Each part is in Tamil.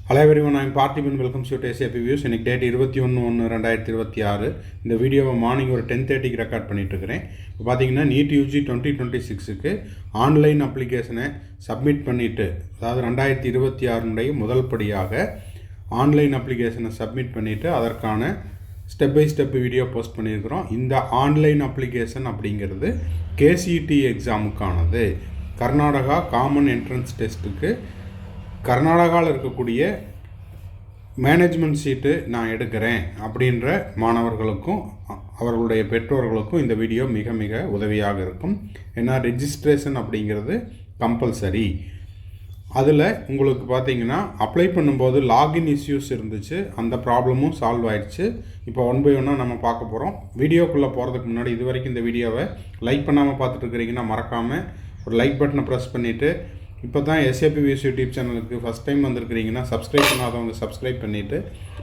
Hello everyone, I am Parthiban. Welcome to SAP Views. இன்னைக்கு டேட் 21/1/2026. இந்த வீடியோவை மார்னிங் ஒரு 10:30க்கு ரெக்கார்ட் பண்ணிட்டு இருக்கிறேன். இப்போ பார்த்தீங்கன்னா நீட் யூஜி 2026க்கு ஆன்லைன் அப்ளிகேஷனை சப்மிட் பண்ணிட்டு, அதாவது 2026 முதல் படியாக ஆன்லைன் அப்ளிகேஷனை சப்மிட் பண்ணிட்டு அதற்கான step by step video post பண்ணியிருக்கிறோம். இந்த ஆன்லைன் அப்ளிகேஷன் அப்படிங்கிறது கேசிஇடி எக்ஸாமுக்கானது. கர்நாடகா காமன் என்ட்ரன்ஸ் டெஸ்ட்டுக்கு கர்நாடகாவில் இருக்கக்கூடிய மேனேஜ்மெண்ட் சீட்டு நான் எடுக்கிறேன் அப்படின்ற மாணவர்களுக்கும் அவர்களுடைய பெற்றோர்களுக்கும் இந்த வீடியோ மிக மிக உதவியாக இருக்கும். ஏன்னா ரெஜிஸ்ட்ரேஷன் அப்படிங்கிறது கம்பல்சரி. அதில் உங்களுக்கு பார்த்தீங்கன்னா அப்ளை பண்ணும்போது லாகின் இஷ்யூஸ் இருந்துச்சு, அந்த ப்ராப்ளமும் சால்வ் ஆயிடுச்சு. இப்போ ஒன் பை ஒன்னாக நம்ம பார்க்க போகிறோம். வீடியோக்குள்ளே போகிறதுக்கு முன்னாடி இது வரைக்கும் இந்த வீடியோவை லைக் பண்ணாமல் பார்த்துட்டு இருக்கிறீங்கன்னா மறக்காமல் ஒரு லைக் பட்டனை ப்ரெஸ் பண்ணிவிட்டு, இப்போ தான் SAP Views யூடியூப் சேனலுக்கு ஃபஸ்ட் டைம் வந்திருக்கிறீங்கன்னா சப்ஸ்கிரைப் பண்ணாதவங்க சப்ஸ்கிரைப் பண்ணிவிட்டு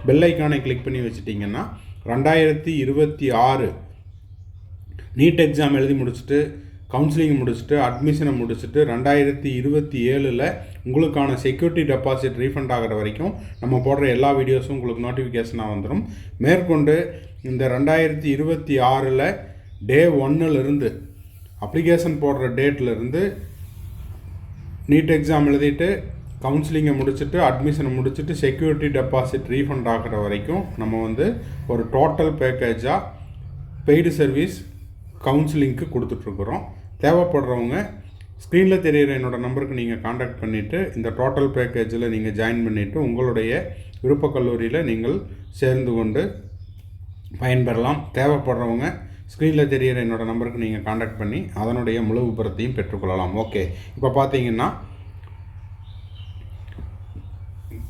பெல் ஐக்கானை கிளிக் பண்ணி வச்சுட்டிங்கன்னா 2026 நீட் எக்ஸாம் எழுதி முடிச்சுட்டு கவுன்சிலிங் முடிச்சுட்டு அட்மிஷனை முடிச்சுட்டு 2027 உங்களுக்கான செக்யூரிட்டி டெபாசிட் ரீஃபண்ட் ஆகிற வரைக்கும் நம்ம போடுற எல்லா வீடியோஸும் உங்களுக்கு நோட்டிஃபிகேஷனாக வந்துடும். மேற்கொண்டு இந்த 2026 டே 1 அப்ளிகேஷன் போடுற டேட்லேருந்து நீட் எக்ஸாம் எழுதிட்டு கவுன்சிலிங்கை முடிச்சுட்டு அட்மிஷனை முடிச்சுட்டு செக்யூரிட்டி டெபாசிட் ரீஃபண்ட் ஆகிற வரைக்கும் நம்ம ஒரு டோட்டல் பேக்கேஜாக பெய்டு சர்வீஸ் கவுன்சிலிங்க்கு கொடுத்துட்ருக்குறோம். தேவைப்படுறவங்க ஸ்க்ரீனில் தெரிகிற என்னோடய நம்பருக்கு நீங்கள் காண்டாக்ட் பண்ணிவிட்டு இந்த டோட்டல் பேக்கேஜில் நீங்கள் ஜாயின் பண்ணிவிட்டு உங்களுடைய விருப்ப கல்லூரியில் நீங்கள் சேர்ந்து கொண்டு பயன்பெறலாம். தேவைப்படுறவங்க ஸ்க்ரீனில் தெரிகிற என்னோடய நம்பருக்கு நீங்கள் காண்டாக்ட் பண்ணி அதனுடைய முழு விபரத்தையும் பெற்றுக்கொள்ளலாம். ஓகே, இப்போ பார்த்தீங்கன்னா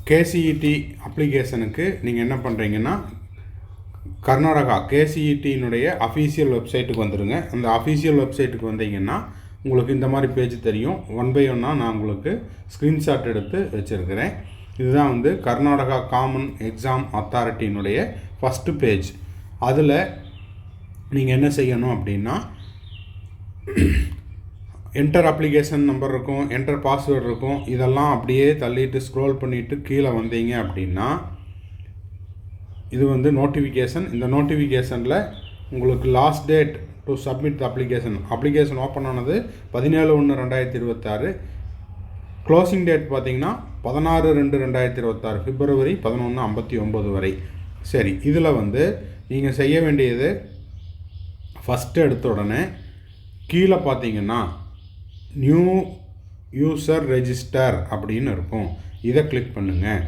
கேசிஇடி அப்ளிகேஷனுக்கு நீங்கள் என்ன பண்ணுறீங்கன்னா கர்நாடகா கேசிஇடியினுடைய அஃபீஷியல் வெப்சைட்டுக்கு வந்துடுங்க. அந்த அஃபீஷியல் வெப்சைட்டுக்கு வந்தீங்கன்னா உங்களுக்கு இந்த மாதிரி பேஜ் தெரியும். ஒன் பை ஒன்னாக நான் உங்களுக்கு ஸ்க்ரீன்ஷாட் எடுத்து வச்சுருக்கிறேன். இதுதான் கர்நாடகா காமன் எக்ஸாம் அத்தாரிட்டியினுடைய ஃபஸ்ட்டு பேஜ். அதில் நீங்கள் என்ன செய்யணும் அப்படின்னா என்டர் அப்ளிகேஷன் நம்பர் இருக்கும், என்டர் பாஸ்வேர்டு இருக்கும். இதெல்லாம் அப்படியே தள்ளிட்டு ஸ்க்ரோல் பண்ணிவிட்டு கீழே வந்தீங்க அப்படின்னா இது நோட்டிஃபிகேஷன். இந்த நோட்டிஃபிகேஷனில் உங்களுக்கு last date to submit the application open ஆனது 17/1/2026. க்ளோசிங் டேட் பார்த்தீங்கன்னா 16/2/2026, February 11:59 வரை. சரி, இதில் நீங்கள் செய்ய வேண்டியது ஃபஸ்ட்டு எடுத்த உடனே கீழே பார்த்தீங்கன்னா நியூ யூசர் ரெஜிஸ்டர் அப்படின்னு இருக்கும். இதை கிளிக் பண்ணுங்கள்.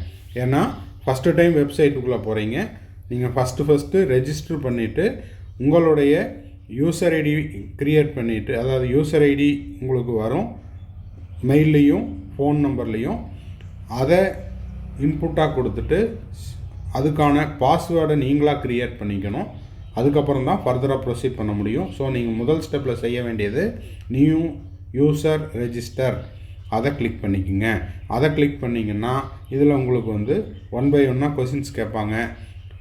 ஏன்னா ஃபஸ்ட்டு டைம் வெப்சைட்டுக்குள்ளே போகிறீங்க. நீங்கள் ஃபஸ்ட்டு ரெஜிஸ்டர் பண்ணிவிட்டு உங்களுடைய யூசர் ஐடி க்ரியேட் பண்ணிவிட்டு, அதாவது யூசர் ஐடி உங்களுக்கு வரும் மெயில்லையும் ஃபோன் நம்பர்லேயும், அதை இன்புட்டாக கொடுத்துட்டு அதுக்கான பாஸ்வேர்டை நீங்களாக க்ரியேட் பண்ணிக்கணும். அதுக்கப்புறம் தான் ஃபர்தராக ப்ரொசீட் பண்ண முடியும். ஸோ நீங்கள் முதல் ஸ்டெப்பில் செய்ய வேண்டியது நியூ யூசர் ரெஜிஸ்டர், அதை கிளிக் பண்ணிக்கோங்க. அதை கிளிக் பண்ணிங்கன்னா இதில் உங்களுக்கு ஒன் பை ஒன்னாக கொஷின்ஸ் கேட்பாங்க.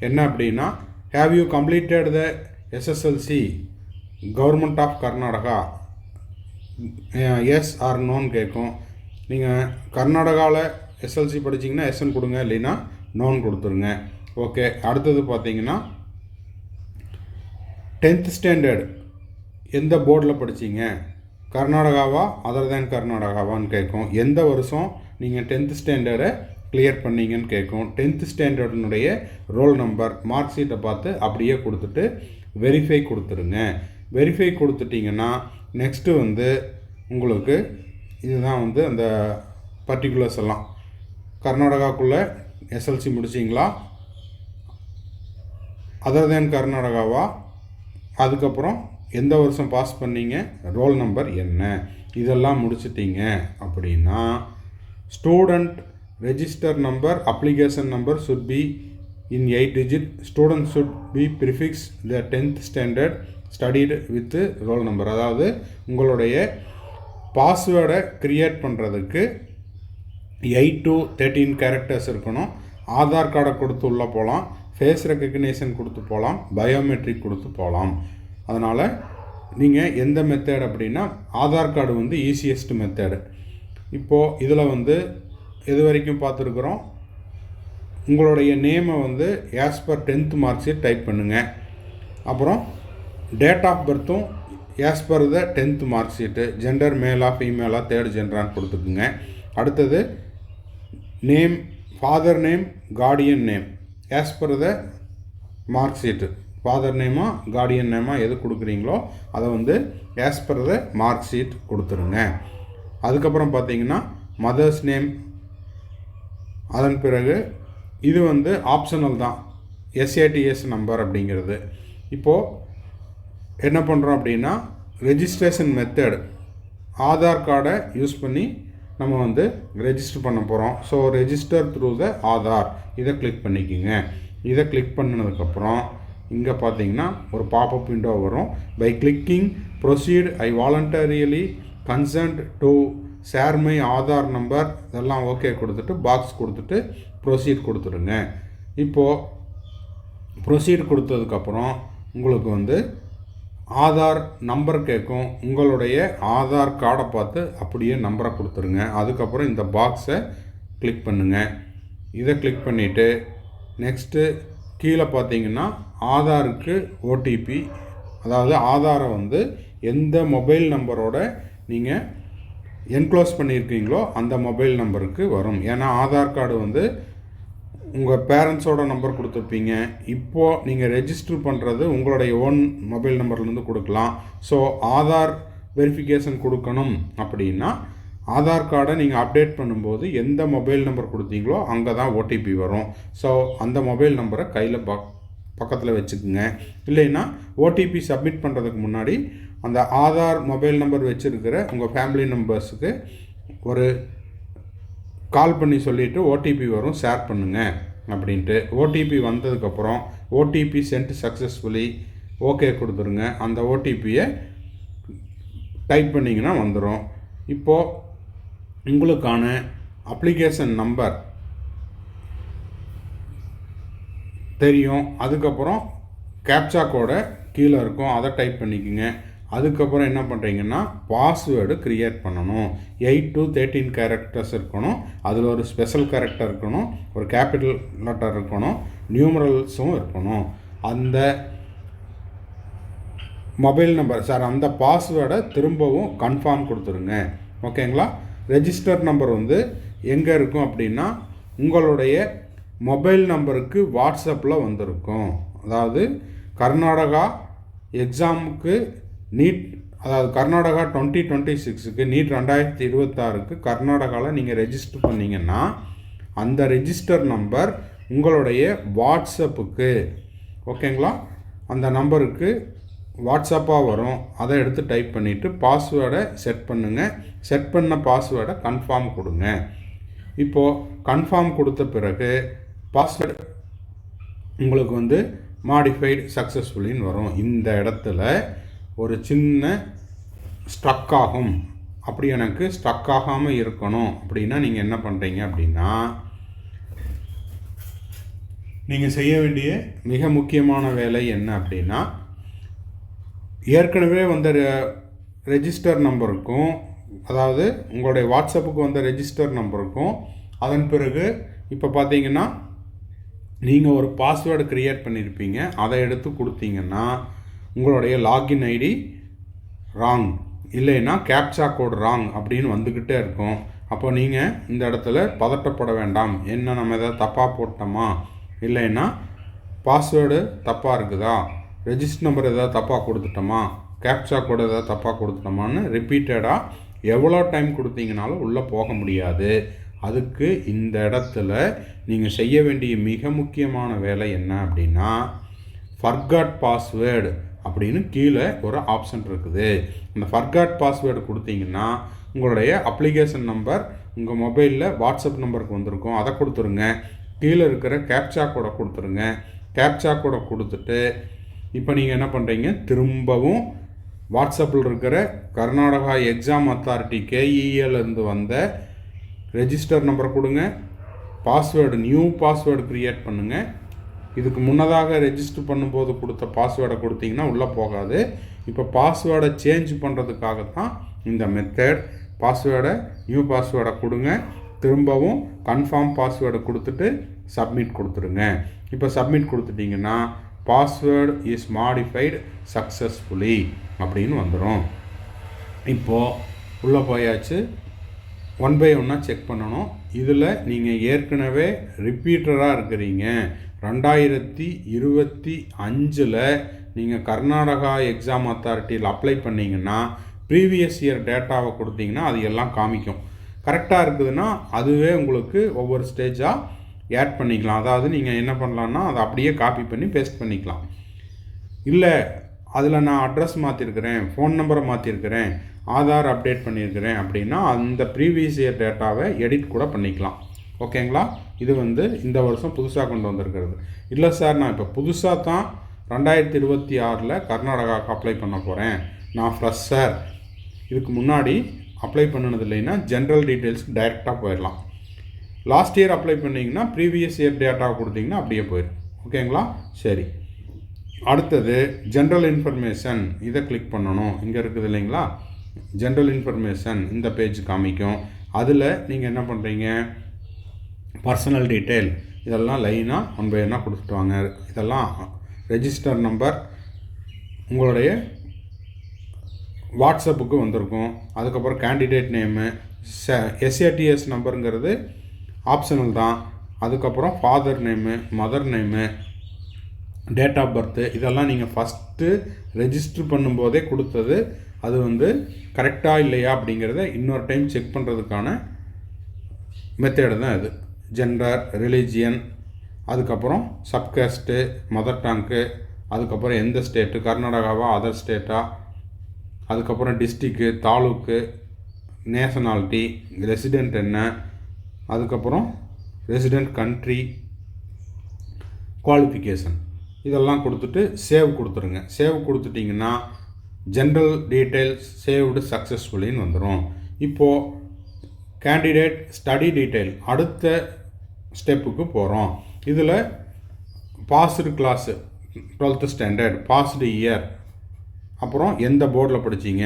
என்ன அப்படின்னா, have you completed the SSLC government of Karnataka, yes or நோன்னு கேட்கும். நீங்கள் கர்நாடகாவில் SLC படிச்சிங்கன்னா எஸ்ன்னு கொடுங்க, இல்லைன்னா நோன் கொடுத்துருங்க. ஓகே, அடுத்தது பார்த்தீங்கன்னா 10th ஸ்டாண்டர்ட் எந்த போர்டில் படிச்சிங்க, கர்நாடகாவா அதர் தேன் கர்நாடகாவான்னு கேட்கும். எந்த வருஷம் நீங்கள் 10th ஸ்டாண்டர்டை கிளியர் பண்ணீங்கன்னு கேட்கும். 10th ஸ்டாண்டர்டினுடைய ரோல் நம்பர் மார்க் ஷீட்டை பார்த்து அப்படியே கொடுத்துட்டு வெரிஃபை கொடுத்துருங்க. வெரிஃபை கொடுத்துட்டிங்கன்னா நெக்ஸ்ட்டு உங்களுக்கு இதுதான் அந்த பர்டிகுலர்ஸ் எல்லாம். கர்நாடகாக்குள்ளே SLC முடிச்சிங்களா, அதர் தேன் கர்நாடகாவா, அதுக்கப்புறம் எந்த வருஷம் பாஸ் பண்ணீங்க, ரோல் நம்பர் என்ன, இதெல்லாம் முடிச்சிட்டிங்க அப்படின்னா student register number application number should be in 8 digit. Student should be prefix the 10th standard studied with roll number. அதாவது உங்களுடைய பாஸ்வேர்டை க்ரியேட் பண்ணுறதுக்கு 8 to 13 கேரக்டர்ஸ் இருக்கணும். ஆதார் கார்டை கொடுத்து உள்ளே போகலாம், ஃபேஸ் ரெக்கக்னேஷன் கொடுத்து போகலாம், பயோமெட்ரிக் கொடுத்து போகலாம். அதனால் நீங்கள் எந்த மெத்தட் அப்படின்னா ஆதார் கார்டு ஈஸியஸ்ட் மெத்தடு. இப்போது இதில் எது வரைக்கும் பார்த்துருக்குறோம், உங்களுடைய நேமை வந்து as per 10th mark sheet type பண்ணுங்கள். அப்புறம் டேட் ஆஃப் பர்த்தும் as per the 10th mark sheet, gender மேலா ஃபீமேலா தேர்ட் ஜெண்டரான்னு கொடுத்துக்குங்க. அடுத்தது name, father name, guardian name as per the mark sheet, ஃபாதர் நேமா கார்டியன் நேமா எது கொடுக்குறீங்களோ அதை வந்து as per the mark sheet கொடுத்துருங்க. அதுக்கப்புறம் பார்த்தீங்கன்னா மதர்ஸ் நேம். அதன் பிறகு இது வந்து ஆப்ஷனல் தான், எஸ்ஏடிஎஸ் நம்பர் அப்படிங்கிறது. இப்போது என்ன பண்ணுறோம் அப்படின்னா ரெஜிஸ்ட்ரேஷன் மெத்தட் ஆதார் கார்டை யூஸ் பண்ணி நம்ம வந்து ரெஜிஸ்டர் பண்ண போகிறோம். So register through the Aadhaar இதை கிளிக் பண்ணிக்கோங்க. இதை கிளிக் பண்ணினதுக்கப்புறம் இங்கே பார்த்தீங்கன்னா ஒரு பாப்அப் விண்டோ வரும். By clicking proceed I voluntarily consent to share my Aadhaar number இதெல்லாம் ஓகே கொடுத்துட்டு பாக்ஸ் கொடுத்துட்டு ப்ரொசீட் கொடுத்துருங்க. இப்போது ப்ரொசீட் கொடுத்ததுக்கப்புறம் உங்களுக்கு வந்து ஆதார் நம்பர் கேட்கும். உங்களுடைய ஆதார் கார்டை பார்த்து அப்படியே நம்பரை கொடுத்துருங்க. அதுக்கப்புறம் இந்த பாக்ஸை கிளிக் பண்ணுங்கள். இதை கிளிக் பண்ணிவிட்டு நெக்ஸ்ட்டு கீழே பார்த்தீங்கன்னா ஆதாருக்கு ஓடிபி, அதாவது ஆதாரை வந்து எந்த மொபைல் நம்பரோட நீங்கள் என்க்ளோஸ் பண்ணியிருக்கீங்களோ அந்த மொபைல் நம்பருக்கு வரும். ஏன்னா ஆதார் கார்டு வந்து உங்கள் பேரண்ட்ஸோட நம்பர் கொடுத்துருப்பீங்க. இப்போது நீங்கள் ரெஜிஸ்டர் பண்ணுறது உங்களுடைய ஓன் மொபைல் நம்பர்லேருந்து கொடுக்கலாம். ஸோ ஆதார் வெரிஃபிகேஷன் கொடுக்கணும் அப்படின்னா ஆதார் கார்டை நீங்கள் அப்டேட் பண்ணும்போது எந்த மொபைல் நம்பர் கொடுத்தீங்களோ அங்கே தான் ஓடிபி வரும். ஸோ அந்த மொபைல் நம்பரை கையில் பக்கத்தில் வச்சுக்குங்க. இல்லைன்னா ஓடிபி சப்மிட் பண்ணுறதுக்கு முன்னாடி அந்த ஆதார் மொபைல் நம்பர் வச்சுருக்கிற உங்கள் ஃபேமிலி மெம்பர்ஸுக்கு ஒரு கால் பண்ணி சொல்லிவிட்டு ஓடிபி வரும், ஷேர் பண்ணுங்கள் அப்படின்ட்டு. ஓடிபி வந்ததுக்கப்புறம் ஓடிபி சென்ட் சக்ஸஸ்ஃபுல்லி ஓகே கொடுத்துருங்க. அந்த ஓடிபியை டைப் பண்ணிங்கன்னா வந்துடும். இப்போது உங்களுக்கான அப்ளிகேஷன் நம்பர் தெரியும். அதுக்கப்புறம் கேப்சா கோடை கீழே இருக்கும், அதை டைப் பண்ணிக்கோங்க. அதுக்கப்புறம் என்ன பண்ணுறீங்கன்னா பாஸ்வேர்டு க்ரியேட் பண்ணணும். 8 to 13 கேரக்டர்ஸ் இருக்கணும். அதில் ஒரு ஸ்பெஷல் கேரக்டர் இருக்கணும், ஒரு கேபிட்டல் லெட்டர் இருக்கணும், நியூமரல்ஸும் இருக்கணும். அந்த மொபைல் நம்பர் அந்த பாஸ்வேர்டை திரும்பவும் கன்ஃபார்ம் கொடுத்துருங்க. ஓகேங்களா? ரெஜிஸ்டர் நம்பர் வந்து எங்கே இருக்கும் அப்படின்னா உங்களுடைய மொபைல் நம்பருக்கு வாட்ஸ்அப்பில் வந்திருக்கும். அதாவது கர்நாடகா எக்ஸாமுக்கு நீட், அதாவது கர்நாடகா 2026க்கு நீட் 2026க்கு கர்நாடகாவில் நீங்கள் ரெஜிஸ்டர் பண்ணிங்கன்னா அந்த ரெஜிஸ்டர் நம்பர் உங்களுடைய வாட்ஸ்அப்புக்கு, ஓகேங்களா, அந்த நம்பருக்கு வாட்ஸ்அப்பாக வரும். அதை எடுத்து டைப் பண்ணிவிட்டு பாஸ்வேர்டை செட் பண்ணுங்கள். செட் பண்ண பாஸ்வேர்டை கன்ஃபார்ம் கொடுங்க. இப்போது கன்ஃபார்ம் கொடுத்த பிறகு பாஸ்வேர்டு உங்களுக்கு வந்து மாடிஃபைடு சக்ஸஸ்ஃபுல்லின்னு வரும். இந்த இடத்துல ஒரு சின்ன ஸ்ட்ரக் ஆகும். அப்படி எனக்கு ஸ்ட்ரக் ஆகாமல் இருக்கணும் அப்படின்னா நீங்கள் என்ன பண்ணுறீங்க அப்படின்னா நீங்கள் செய்ய வேண்டிய மிக முக்கியமான வேலை என்ன அப்படின்னா ஏற்கனவே வந்த ரெஜிஸ்டர் நம்பருக்கும், அதாவது உங்களுடைய வாட்ஸ்அப்புக்கு வந்த ரெஜிஸ்டர் நம்பருக்கும், அதன் பிறகு இப்போ பார்த்தீங்கன்னா நீங்கள் ஒரு பாஸ்வேர்டு க்ரியேட் பண்ணியிருப்பீங்க, அதை எடுத்து கொடுத்தீங்கன்னா உங்களுடைய லாகின் ஐடி ராங், இல்லைன்னா கேப்சா கோட் ராங் அப்படின்னு வந்துக்கிட்டே இருக்கும். அப்போ நீங்கள் இந்த இடத்துல பதட்டப்பட வேண்டாம். என்ன நம்ம எதாவது தப்பாக போட்டோமா, இல்லைன்னா பாஸ்வேர்டு தப்பாக இருக்குதா, ரெஜிஸ்டர் நம்பர் எதாவது தப்பாக கொடுத்துட்டோமா, கேப்சா கோடு எதாவது தப்பாக கொடுத்துட்டோமான்னு ரிப்பீட்டடாக எவ்வளோ டைம் கொடுத்தீங்கனாலும் உள்ளே போக முடியாது. அதுக்கு இந்த இடத்துல நீங்கள் செய்ய வேண்டிய மிக முக்கியமான வேலை என்ன அப்படின்னா ஃபர்காட் பாஸ்வேர்டு அப்படின்னு கீழே ஒரு ஆப்ஷன் இருக்குது. அந்த ஃபர்காட் பாஸ்வேர்டு கொடுத்தீங்கன்னா உங்களுடைய அப்ளிகேஷன் நம்பர் உங்கள் மொபைலில் வாட்ஸ்அப் நம்பருக்கு வந்திருக்கும், அதை கொடுத்துருங்க. கீழே இருக்கிற கேப்சா கோடை கொடுத்துருங்க. கேப்சா கோடை கொடுத்துட்டு இப்போ நீங்கள் என்ன பண்ணுறீங்க, திரும்பவும் வாட்ஸ்அப்பில் இருக்கிற கர்நாடகா எக்ஸாம் அத்தாரிட்டி KEAலேருந்து வந்த ரெஜிஸ்டர் நம்பர் கொடுங்க. பாஸ்வேர்டு நியூ பாஸ்வேர்டு க்ரியேட் பண்ணுங்கள். இதுக்கு முன்னதாக ரெஜிஸ்டர் பண்ணும்போது கொடுத்த பாஸ்வேர்டை கொடுத்தீங்கன்னா உள்ளே போகாது. இப்போ பாஸ்வேர்டை சேஞ்ச் பண்ணுறதுக்காகத்தான் இந்த மெத்தட். பாஸ்வேர்டை நியூ பாஸ்வேர்டை கொடுங்க. திரும்பவும் கன்ஃபார்ம் பாஸ்வேர்டை கொடுத்துட்டு சப்மிட் கொடுத்துருங்க. இப்போ சப்மிட் கொடுத்துட்டிங்கன்னா பாஸ்வேர்டு இஸ் மாடிஃபைடு சக்ஸஸ்ஃபுல்லி அப்படின்னு வந்துடும். இப்போது உள்ளே போயாச்சு. 1 by 1 செக் பண்ணணும். இதில் நீங்கள் ஏற்கனவே ரிப்பீட்டராக இருக்கிறீங்க. 2025 நீங்கள் கர்நாடகா எக்ஸாம் அத்தாரிட்டியில் அப்ளை பண்ணிங்கன்னா ப்ரீவியஸ் இயர் டேட்டாவை கொடுத்தீங்கன்னா அது எல்லாம் காமிக்கும். கரெக்டாக இருக்குதுன்னா அதுவே உங்களுக்கு ஒவ்வொரு ஸ்டேஜாக ஆட் பண்ணிக்கலாம். அதாவது நீங்கள் என்ன பண்ணலான்னா அதை அப்படியே காப்பி பண்ணி பேஸ்ட் பண்ணிக்கலாம். இல்லை அதில் நான் அட்ரஸ் மாற்றிருக்கிறேன், ஃபோன் நம்பரை மாற்றிருக்கிறேன், ஆதார் அப்டேட் பண்ணியிருக்கிறேன் அப்படின்னா அந்த ப்ரீவியஸ் இயர் டேட்டாவை எடிட் கூட பண்ணிக்கலாம். ஓகேங்களா? இது இந்த வருஷம் புதுசாக கொண்டு வந்திருக்கிறது. இல்லை சார், நான் இப்போ புதுசாக தான் 2026 கர்நாடகாவுக்கு அப்ளை பண்ண போகிறேன், நான் ஃப்ரெஷ்ஷர், இதுக்கு முன்னாடி அப்ளை பண்ணினது இல்லைன்னா ஜென்ரல் டீட்டெயில்ஸ்க்கு டைரெக்டாக போயிடலாம். லாஸ்ட் இயர் அப்ளை பண்ணிங்கன்னா ப்ரீவியஸ் இயர் டேட்டாவை கொடுத்தீங்கன்னா அப்படியே போயிடும். ஓகேங்களா? சரி, அடுத்தது ஜென்ரல் இன்ஃபர்மேஷன். இதை கிளிக் பண்ணணும். இங்கே இருக்குது இல்லைங்களா, ஜென்ரல் இன்ஃபர்மேஷன். இந்த பேஜ் காமிக்கும். அதில் நீங்கள் என்ன பண்ணுறீங்க, பர்சனல் டீட்டெயில் இதெல்லாம் லைனாக 1 by 1 கொடுத்துட்டு வாங்க. இதெல்லாம் ரெஜிஸ்டர் நம்பர் உங்களுடைய வாட்ஸ்அப்புக்கு வந்திருக்கும். அதுக்கப்புறம் கேண்டிடேட் நேமு, SATS நம்பருங்கிறது ஆப்ஷனல் தான். அதுக்கப்புறம் father name, mother name, date of birth, இதெல்லாம் நீங்கள் ஃபஸ்ட்டு ரெஜிஸ்டர் பண்ணும்போதே கொடுத்தது. அது கரெக்டாக இல்லையா அப்படிங்கிறத இன்னொரு டைம் செக் பண்ணுறதுக்கான மெத்தேடு தான் இது. ஜெண்டர், ரிலீஜியன், அதுக்கப்புறம் சப்காஸ்ட்டு, மதர் டங்கு, அதுக்கப்புறம் எந்த ஸ்டேட்டு, கர்நாடகாவா அதர் ஸ்டேட்டா, அதுக்கப்புறம் டிஸ்ட்ரிக்கு, தாலுக்கு, நேஷனாலிட்டி, ரெசிடெண்ட் என்ன, அதுக்கப்புறம் ரெசிடெண்ட் கண்ட்ரி, குவாலிஃபிகேஷன், இதெல்லாம் கொடுத்துட்டு சேவ் கொடுத்துருங்க. சேவ் கொடுத்துட்டிங்கன்னா ஜென்ரல் டீட்டெயில்ஸ் சேவ்டு சக்ஸஸ்ஃபுல்லின்னு வந்துடும். இப்போது கேண்டிடேட் ஸ்டடி டீட்டெயில் அடுத்த ஸ்டெப்புக்கு போகிறோம். இதில் passed class 12th standard, passed year, அப்புறம் எந்த போர்டில் படிச்சிங்க,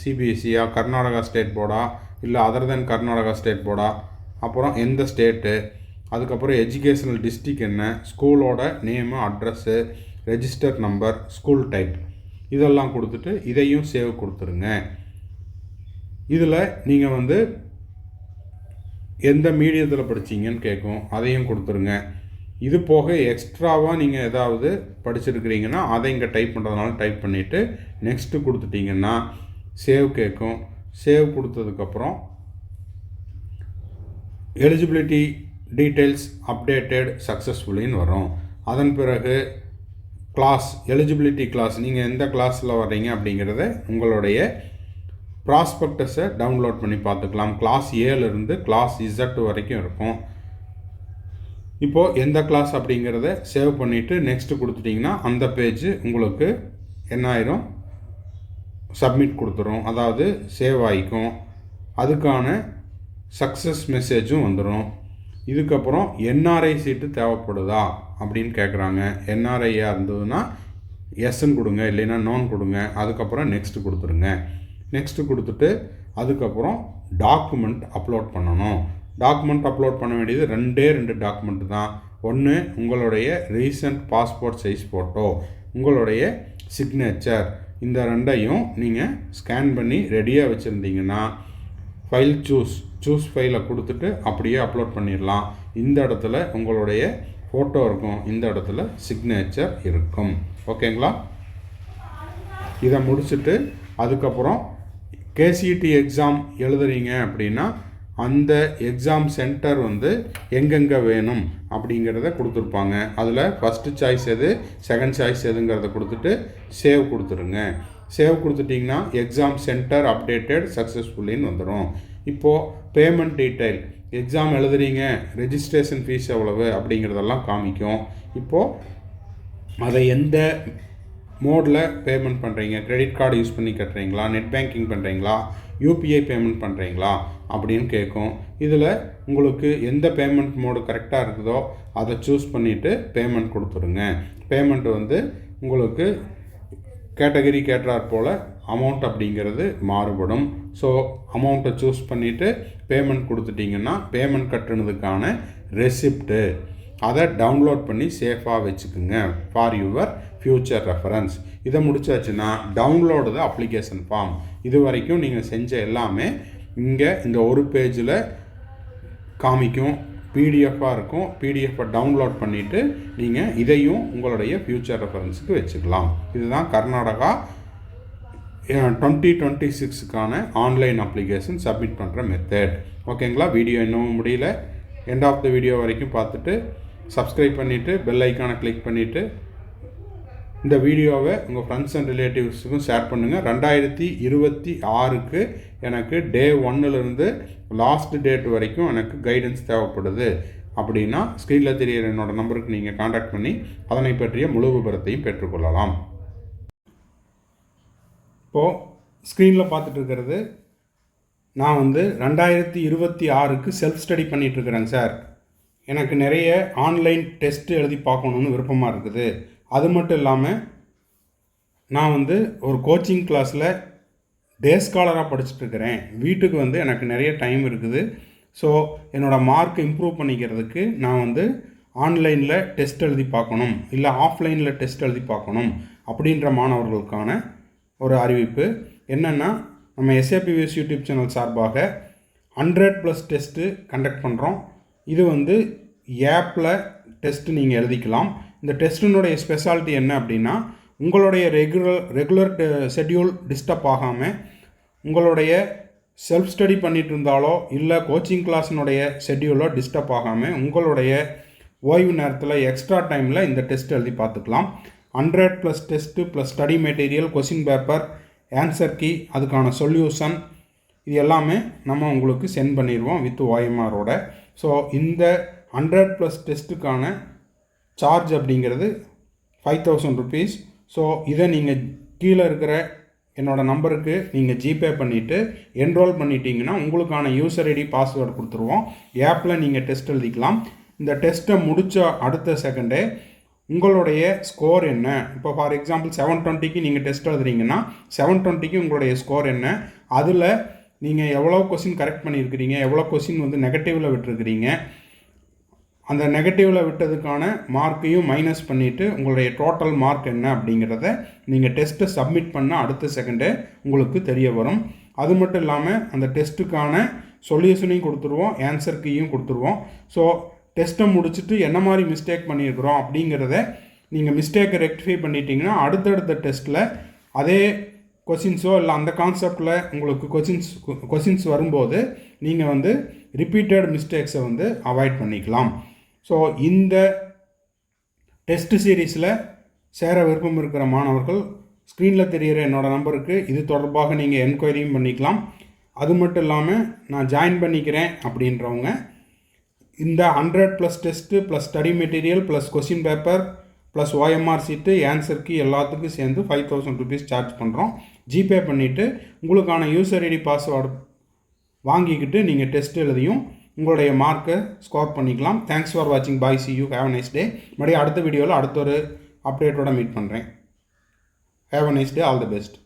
CBSEயா, கர்நாடகா ஸ்டேட் போர்டா, இல்லை அதர் தென் கர்நாடகா ஸ்டேட் போர்டா, அப்புறம் எந்த ஸ்டேட்டு, அதுக்கப்புறம் எஜுகேஷனல் டிஸ்ட்ரிக்ட் என்ன, ஸ்கூலோட name, address, register number, school type, இதெல்லாம் கொடுத்துட்டு இதையும் சேவ் கொடுத்துருங்க. இதில் நீங்கள் எந்த மீடியத்தில் படிச்சிங்கன்னு கேட்கும், அதையும் கொடுத்துருங்க. இது போக எக்ஸ்ட்ராவாக நீங்கள் ஏதாவது படிச்சிருக்கிறீங்கன்னா அதை இங்கே டைப் பண்ணுறதுனால டைப் பண்ணிவிட்டு நெக்ஸ்ட்டு கொடுத்துட்டிங்கன்னா சேவ் கேட்கும். சேவ் கொடுத்ததுக்கப்புறம் எலிஜிபிலிட்டி டீட்டெயில்ஸ் அப்டேட்டட் சக்ஸஸ்ஃபுல்லின்னு வரும். அதன் பிறகு கிளாஸ், எலிஜிபிலிட்டி கிளாஸ், நீங்கள் எந்த கிளாஸில் வர்றீங்க அப்படிங்கிறத உங்களுடைய ப்ராஸ்பெக்டஸை டவுன்லோட் பண்ணி பார்த்துக்கலாம். கிளாஸ் ஏலேருந்து கிளாஸ் Z வரைக்கும் இருக்கும். இப்போது எந்த கிளாஸ் அப்படிங்கிறத சேவ் பண்ணிவிட்டு நெக்ஸ்ட்டு கொடுத்துட்டிங்கன்னா அந்த பேஜ் உங்களுக்கு என்ன ஆயிரும், சப்மிட் கொடுத்துரும், அதாவது சேவ் ஆகிக்கும். அதுக்கான சக்ஸஸ் மெசேஜும் வந்துடும். இதுக்கப்புறம் NRI சீட்டு தேவைப்படுதா அப்படின்னு கேட்குறாங்க. NRIயாக இருந்ததுன்னா எஸ்ன்னு கொடுங்க, இல்லைன்னா நோன் கொடுங்க. அதுக்கப்புறம் நெக்ஸ்ட்டு கொடுத்துருங்க. நெக்ஸ்ட்டு கொடுத்துட்டு அதுக்கப்புறம் டாக்குமெண்ட் அப்லோட் பண்ணணும். டாக்குமெண்ட் அப்லோட் பண்ண வேண்டியது 2 டாக்குமெண்ட் தான். ஒன்று உங்களுடைய ரீசன்ட் பாஸ்போர்ட் சைஸ் ஃபோட்டோ, உங்களுடைய சிக்னேச்சர். இந்த 2ஐயும் நீங்கள் ஸ்கேன் பண்ணி ரெடியாக வச்சுருந்தீங்கன்னா ஃபைல் சூஸ் ஃபைலை கொடுத்துட்டு அப்படியே அப்லோட் பண்ணிடலாம். இந்த இடத்துல உங்களுடைய ஃபோட்டோ இருக்கும், இந்த இடத்துல சிக்னேச்சர் இருக்கும். ஓகேங்களா? இதை முடிச்சுட்டு அதுக்கப்புறம் KCET எக்ஸாம் எழுதுறீங்க அப்படின்னா அந்த எக்ஸாம் சென்டர் எங்கெங்கே வேணும் அப்படிங்கிறத கொடுத்துருப்பாங்க. அதில் ஃபஸ்ட்டு சாய்ஸ் எது, செகண்ட் சாய்ஸ் எதுங்கிறத கொடுத்துட்டு சேவ் கொடுத்துருங்க. சேவ் கொடுத்துட்டிங்கன்னா எக்ஸாம் சென்டர் அப்டேட்டட் சக்ஸஸ்ஃபுல்லின்னு வந்துடும். இப்போது பேமெண்ட் டீட்டெயில், எக்ஸாம் எழுதுறீங்க, ரெஜிஸ்ட்ரேஷன் ஃபீஸ் எவ்வளவு அப்படிங்கிறதெல்லாம் காமிக்கும். இப்போது அதை எந்த மோடில் பேமெண்ட் பண்ணுறீங்க, கிரெடிட் கார்டு யூஸ் பண்ணி கட்டுறீங்களா, நெட் பேங்கிங் பண்ணுறீங்களா, UPI பேமெண்ட் பண்ணுறீங்களா அப்படின்னு கேட்கும். இதில் உங்களுக்கு எந்த பேமெண்ட் மோடு கரெக்டாக இருக்குதோ அதை சூஸ் பண்ணிவிட்டு பேமெண்ட் கொடுத்துருங்க. பேமெண்ட் உங்களுக்கு கேட்டகரி கேட்டார் போல் அமௌண்ட் அப்படிங்கிறது மாறுபடும். ஸோ அமௌண்ட்டை சூஸ் பண்ணிவிட்டு பேமெண்ட் கொடுத்துட்டிங்கன்னா பேமெண்ட் கட்டுனதுக்கான ரெசிப்ட்டு அதை டவுன்லோட் பண்ணி சேஃபாக வச்சுக்குங்க ஃபார் யுவர் ஃப்யூச்சர் ரெஃபரன்ஸ். இதை முடிச்சாச்சுன்னா டவுன்லோடு த அப்ளிகேஷன் ஃபார்ம். இது வரைக்கும் நீங்கள் செஞ்ச எல்லாமே இங்கே இந்த ஒரு பேஜில் காமிக்கும், பிடிஎஃபாக இருக்கும். பிடிஎஃபை டவுன்லோட் பண்ணிவிட்டு நீங்கள் இதையும் உங்களுடைய ஃப்யூச்சர் ரெஃபரன்ஸுக்கு வச்சுக்கலாம். இதுதான் கர்நாடகா 2026க்கான ஆன்லைன் அப்ளிகேஷன் சப்மிட் பண்ணுற மெத்தட். ஓகேங்களா? வீடியோ இன்னும் முடியல. எண்ட் ஆஃப் த வீடியோ வரைக்கும் பார்த்துட்டு சப்ஸ்கிரைப் பண்ணிவிட்டு பெல் ஐக்கானை கிளிக் பண்ணிவிட்டு இந்த வீடியோவை உங்கள் ஃப்ரெண்ட்ஸ் அண்ட் ரிலேட்டிவ்ஸுக்கும் ஷேர் பண்ணுங்கள். 2026க்கு எனக்கு டே 1லேருந்து லாஸ்ட் டேட் வரைக்கும் எனக்கு கைடன்ஸ் தேவைப்படுது அப்படின்னா ஸ்க்ரீனில் தெரிகிற என்னோடய நம்பருக்கு நீங்கள் காண்டாக்ட் பண்ணி அதனை பற்றிய முழு விபரத்தையும் பெற்றுக்கொள்ளலாம். இப்போது ஸ்க்ரீனில் பார்த்துட்டு இருக்கிறது நான் 2026க்கு செல்ஃப் ஸ்டடி பண்ணிகிட்ருக்கிறேங்க சார். எனக்கு நிறைய ஆன்லைன் டெஸ்ட்டு எழுதி பார்க்கணுன்னு விருப்பமாக இருக்குது. அது மட்டும் இல்லாமல் நான் ஒரு கோச்சிங் கிளாஸில் டே ஸ்காலராக படிச்சுட்ருக்கிறேன். வீட்டுக்கு எனக்கு நிறைய டைம் இருக்குது. ஸோ என்னோடய மார்க் இம்ப்ரூவ் பண்ணிக்கிறதுக்கு நான் ஆன்லைனில் டெஸ்ட் எழுதி பார்க்கணும், இல்லை ஆஃப்லைனில் டெஸ்ட் எழுதி பார்க்கணும் அப்படின்ற மாணவர்களுக்கான ஒரு அறிவிப்பு என்னென்னா, நம்ம SAPVS யூடியூப் சேனல் சார்பாக 100+ டெஸ்ட்டு கண்டக்ட் பண்ணுறோம். இது ஆப்பில் டெஸ்ட்டு நீங்கள் எழுதிக்கலாம். இந்த டெஸ்ட்டினுடைய ஸ்பெஷாலிட்டி என்ன அப்படின்னா, உங்களுடைய ரெகுலர் ஷெட்யூல் டிஸ்டர்ப் ஆகாமல் உங்களுடைய செல்ஃப் ஸ்டடி பண்ணிகிட்டு இருந்தாலோ இல்லை கோச்சிங் கிளாஸினுடைய ஷெட்யூலோ டிஸ்டர்ப் ஆகாமல் உங்களுடைய ஓய்வு நேரத்தில் எக்ஸ்ட்ரா டைமில் இந்த டெஸ்ட் எழுதி பார்த்துக்கலாம். 100+ test plus study material, question paper, answer key, அதுக்கான சொல்யூஷன், இது எல்லாமே நம்ம உங்களுக்கு சென்ட் பண்ணிடுவோம் வித் OMRோட. ஸோ இந்த 100+ டெஸ்ட்டுக்கான சார்ஜ் அப்படிங்கிறது 5000 rupees. ஸோ இதை நீங்கள் கீழே இருக்கிற என்னோடய நம்பருக்கு நீங்கள் ஜிபே பண்ணிவிட்டு என்ரோல் பண்ணிட்டீங்கன்னா உங்களுக்கான யூசர் ஐடி பாஸ்வேர்டு கொடுத்துருவோம். ஆப்பில் நீங்கள் டெஸ்ட் எழுதிக்கலாம். இந்த டெஸ்ட்டை முடித்த அடுத்த செகண்டே உங்களுடைய ஸ்கோர் என்ன, இப்போ ஃபார் எக்ஸாம்பிள் 720க்கு நீங்கள் டெஸ்ட் எழுதுறீங்கன்னா 720க்கு உங்களுடைய ஸ்கோர் என்ன, அதில் நீங்கள் எவ்வளோ கொஸ்டின் கரெக்ட் பண்ணியிருக்கிறீங்க, எவ்வளோ கொஸ்டின் நெகட்டிவில் விட்டுருக்கிறீங்க, அந்த நெகட்டிவில் விட்டதுக்கான மார்க்கையும் மைனஸ் பண்ணிவிட்டு உங்களுடைய டோட்டல் மார்க் என்ன அப்படிங்கிறத நீங்கள் டெஸ்ட்டை சப்மிட் பண்ண அடுத்த செகண்டே உங்களுக்கு தெரிய வரும். அது மட்டும் இல்லாமல் அந்த டெஸ்ட்டுக்கான சொல்யூஷனையும் கொடுத்துருவோம், ஆன்சர் கீயும் கொடுத்துருவோம். ஸோ டெஸ்ட்டை முடிச்சுட்டு என்ன மாதிரி மிஸ்டேக் பண்ணியிருக்கிறோம் அப்படிங்கிறத நீங்கள் மிஸ்டேக்கை ரெக்டிஃபை பண்ணிட்டீங்கன்னா அடுத்தடுத்த டெஸ்ட்டில் அதே கொஷின்ஸோ இல்லை அந்த கான்செப்டில் உங்களுக்கு கொஷின்ஸ் வரும்போது நீங்கள் ரிப்பீட்டட் மிஸ்டேக்ஸை அவாய்ட் பண்ணிக்கலாம். ஸோ இந்த டெஸ்ட் சீரீஸில் சேர விருப்பம் இருக்கிற மாணவர்கள் ஸ்க்ரீனில் தெரிகிற என்னோடய நம்பருக்கு இது தொடர்பாக நீங்கள் என்கொயரியும் பண்ணிக்கலாம். அது மட்டும் இல்லாமல் நான் ஜாயின் பண்ணிக்கிறேன் அப்படின்றவங்க இந்த 100+ test plus study material plus question paper plus OMR சீட்டு, ஆன்சர் கீ எல்லாத்துக்கும் சேர்ந்து 5000 rupees சார்ஜ் பண்ணுறோம். ஜிபே பண்ணிவிட்டு உங்களுக்கான யூசர் ஐடி பாஸ்வேர்டு வாங்கிக்கிட்டு நீங்கள் டெஸ்ட் எழுதியும் உங்களுடைய மார்க்கை ஸ்கோர் பண்ணிக்கலாம். தேங்க்ஸ் ஃபார் வாட்சிங். Bye, see you, have a nice day. மறுபடியும் அடுத்த வீடியோவில் அடுத்த ஒரு அப்டேட்டோட மீட் பண்ணுறேன். Have a nice day. All the best.